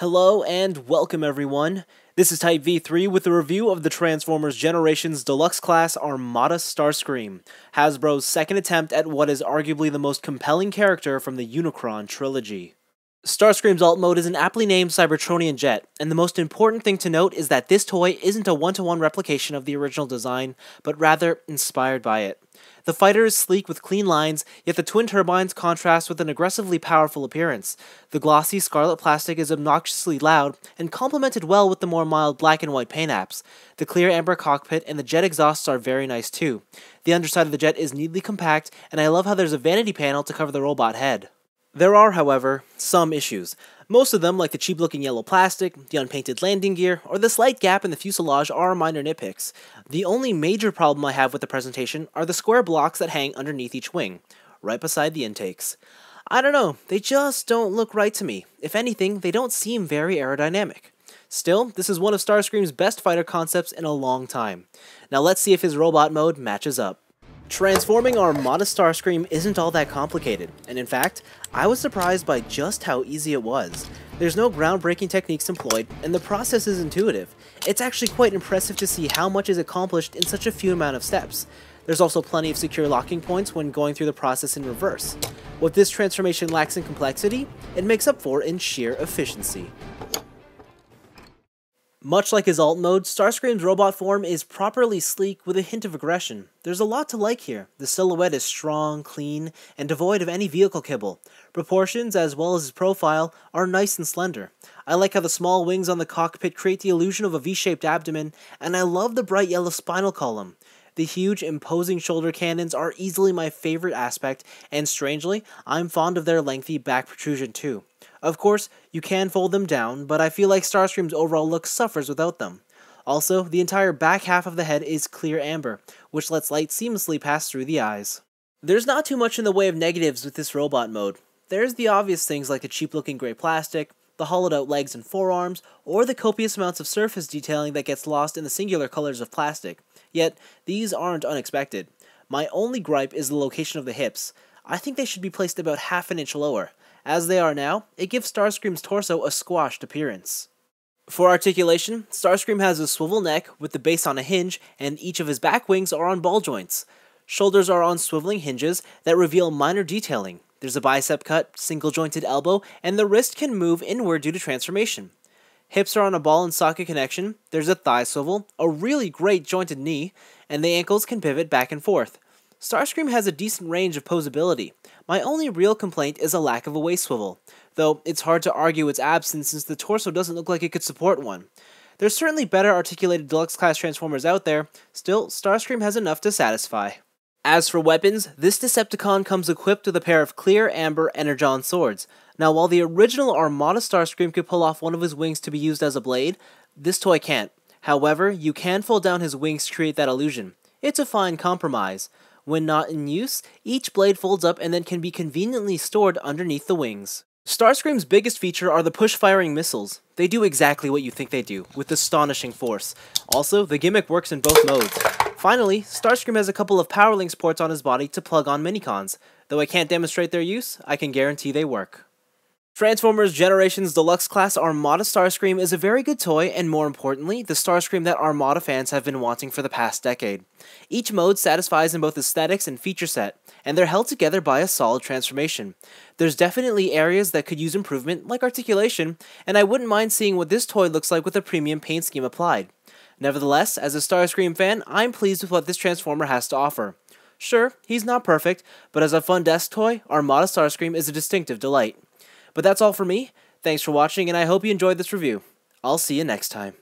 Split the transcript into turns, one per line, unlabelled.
Hello and welcome everyone. This is Type V3 with a review of the Transformers Generations Deluxe class Armada Starscream, Hasbro's second attempt at what is arguably the most compelling character from the Unicron trilogy. Starscream's alt mode is an aptly named Cybertronian jet, and the most important thing to note is that this toy isn't a one-to-one replication of the original design, but rather inspired by it. The fighter is sleek with clean lines, yet the twin turbines contrast with an aggressively powerful appearance. The glossy scarlet plastic is obnoxiously loud, and complemented well with the more mild black and white paint apps. The clear amber cockpit and the jet exhausts are very nice too. The underside of the jet is neatly compact, and I love how there's a vanity panel to cover the robot head. There are, however, some issues. Most of them, like the cheap-looking yellow plastic, the unpainted landing gear, or the slight gap in the fuselage, are minor nitpicks. The only major problem I have with the presentation are the square blocks that hang underneath each wing, right beside the intakes. I don't know, they just don't look right to me. If anything, they don't seem very aerodynamic. Still, this is one of Starscream's best fighter concepts in a long time. Now let's see if his robot mode matches up. Transforming Armada Starscream isn't all that complicated, and in fact, I was surprised by just how easy it was. There's no groundbreaking techniques employed, and the process is intuitive. It's actually quite impressive to see how much is accomplished in such a few amount of steps. There's also plenty of secure locking points when going through the process in reverse. What this transformation lacks in complexity, it makes up for in sheer efficiency. Much like his alt mode, Starscream's robot form is properly sleek with a hint of aggression. There's a lot to like here. The silhouette is strong, clean, and devoid of any vehicle kibble. Proportions, as well as his profile, are nice and slender. I like how the small wings on the cockpit create the illusion of a V-shaped abdomen, and I love the bright yellow spinal column. The huge, imposing shoulder cannons are easily my favorite aspect, and strangely, I'm fond of their lengthy back protrusion too. Of course, you can fold them down, but I feel like Starscream's overall look suffers without them. Also, the entire back half of the head is clear amber, which lets light seamlessly pass through the eyes. There's not too much in the way of negatives with this robot mode. There's the obvious things like the cheap-looking gray plastic, the hollowed-out legs and forearms, or the copious amounts of surface detailing that gets lost in the singular colors of plastic. Yet, these aren't unexpected. My only gripe is the location of the hips. I think they should be placed about half an inch lower. As they are now, it gives Starscream's torso a squashed appearance. For articulation, Starscream has a swivel neck with the base on a hinge, and each of his back wings are on ball joints. Shoulders are on swiveling hinges that reveal minor detailing. There's a bicep cut, single-jointed elbow, and the wrist can move inward due to transformation. Hips are on a ball and socket connection, there's a thigh swivel, a really great jointed knee, and the ankles can pivot back and forth. Starscream has a decent range of posability. My only real complaint is a lack of a waist swivel, though it's hard to argue its absence since the torso doesn't look like it could support one. There's certainly better articulated Deluxe class Transformers out there, still, Starscream has enough to satisfy. As for weapons, this Decepticon comes equipped with a pair of clear amber Energon swords. Now while the original Armada Starscream could pull off one of his wings to be used as a blade, this toy can't. However, you can fold down his wings to create that illusion. It's a fine compromise. When not in use, each blade folds up and then can be conveniently stored underneath the wings. Starscream's biggest feature are the push-firing missiles. They do exactly what you think they do, with astonishing force. Also, the gimmick works in both modes. Finally, Starscream has a couple of power links ports on his body to plug on minicons. Though I can't demonstrate their use, I can guarantee they work. Transformers Generations Deluxe Class Armada Starscream is a very good toy, and more importantly, the Starscream that Armada fans have been wanting for the past decade. Each mode satisfies in both aesthetics and feature set, and they're held together by a solid transformation. There's definitely areas that could use improvement, like articulation, and I wouldn't mind seeing what this toy looks like with a premium paint scheme applied. Nevertheless, as a Starscream fan, I'm pleased with what this Transformer has to offer. Sure, he's not perfect, but as a fun desk toy, Armada Starscream is a distinctive delight. But that's all for me. Thanks for watching, and I hope you enjoyed this review. I'll see you next time.